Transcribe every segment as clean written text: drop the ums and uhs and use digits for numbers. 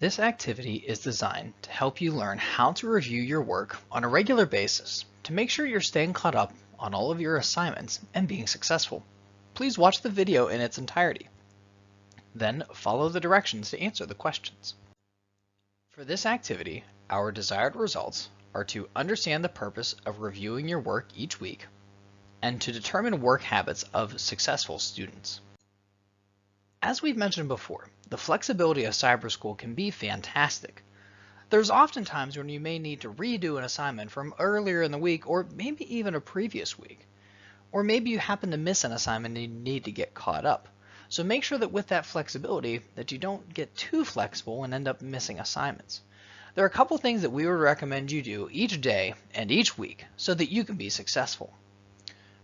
This activity is designed to help you learn how to review your work on a regular basis to make sure you're staying caught up on all of your assignments and being successful. Please watch the video in its entirety. Then follow the directions to answer the questions. For this activity, our desired results are to understand the purpose of reviewing your work each week and to determine work habits of successful students. As we've mentioned before, the flexibility of cyber school can be fantastic. There's often times when you may need to redo an assignment from earlier in the week or maybe even a previous week. Or maybe you happen to miss an assignment and you need to get caught up. So make sure that with that flexibility that you don't get too flexible and end up missing assignments. There are a couple things that we would recommend you do each day and each week so that you can be successful.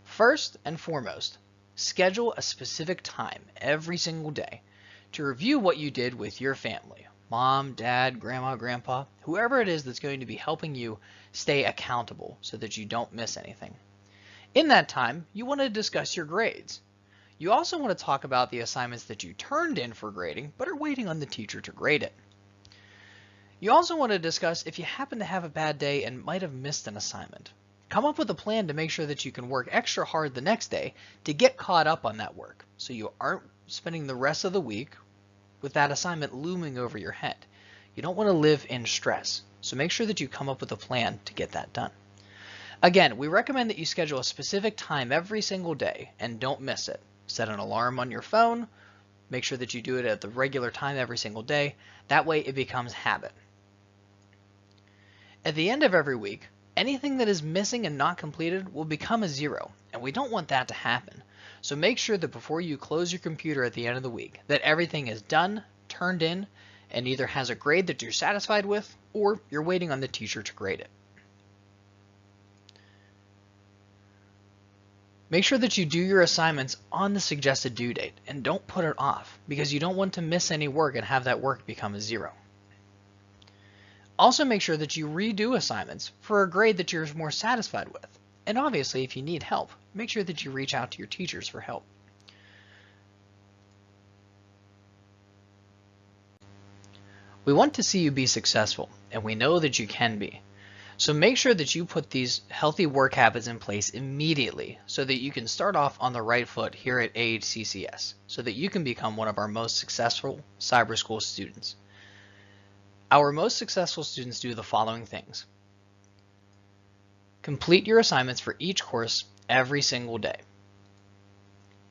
First and foremost, schedule a specific time every single day to review what you did with your family, mom, dad, grandma, grandpa, whoever it is that's going to be helping you stay accountable so that you don't miss anything. In that time, you want to discuss your grades. You also want to talk about the assignments that you turned in for grading but are waiting on the teacher to grade it. You also want to discuss if you happen to have a bad day and might have missed an assignment. Come up with a plan to make sure that you can work extra hard the next day to get caught up on that work so you aren't spending the rest of the week with that assignment looming over your head. You don't want to live in stress, so make sure that you come up with a plan to get that done. Again, we recommend that you schedule a specific time every single day and don't miss it. Set an alarm on your phone, make sure that you do it at the regular time every single day. That way it becomes habit. At the end of every week, anything that is missing and not completed will become a 0, and we don't want that to happen. So make sure that before you close your computer at the end of the week, that everything is done, turned in, and either has a grade that you're satisfied with, or you're waiting on the teacher to grade it. Make sure that you do your assignments on the suggested due date, and don't put it off, because you don't want to miss any work and have that work become a 0. Also make sure that you redo assignments for a grade that you're more satisfied with. And obviously, if you need help, make sure that you reach out to your teachers for help. We want to see you be successful, and we know that you can be. So make sure that you put these healthy work habits in place immediately so that you can start off on the right foot here at AHCCS so that you can become one of our most successful cyber school students. Our most successful students do the following things. Complete your assignments for each course every single day.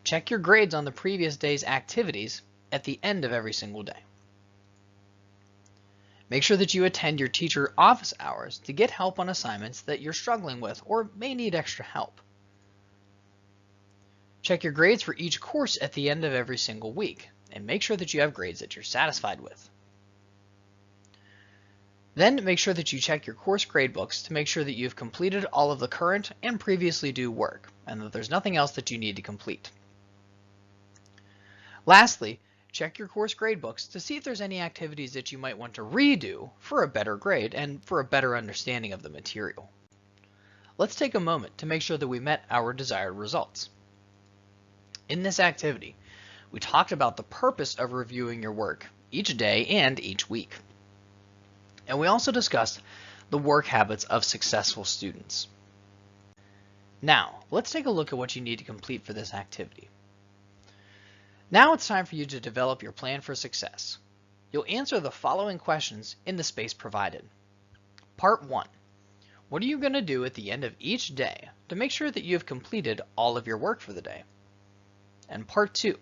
Check your grades on the previous day's activities at the end of every single day. Make sure that you attend your teacher office hours to get help on assignments that you're struggling with or may need extra help. Check your grades for each course at the end of every single week and make sure that you have grades that you're satisfied with. Then make sure that you check your course gradebooks to make sure that you've completed all of the current and previously due work and that there's nothing else that you need to complete. Lastly, check your course gradebooks to see if there's any activities that you might want to redo for a better grade and for a better understanding of the material. Let's take a moment to make sure that we met our desired results. In this activity, we talked about the purpose of reviewing your work each day and each week. And we also discussed the work habits of successful students. Now, let's take a look at what you need to complete for this activity. Now it's time for you to develop your plan for success. You'll answer the following questions in the space provided. Part 1. What are you going to do at the end of each day to make sure that you have completed all of your work for the day? And Part 2.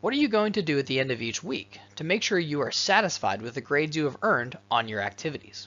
What are you going to do at the end of each week to make sure you are satisfied with the grades you have earned on your activities?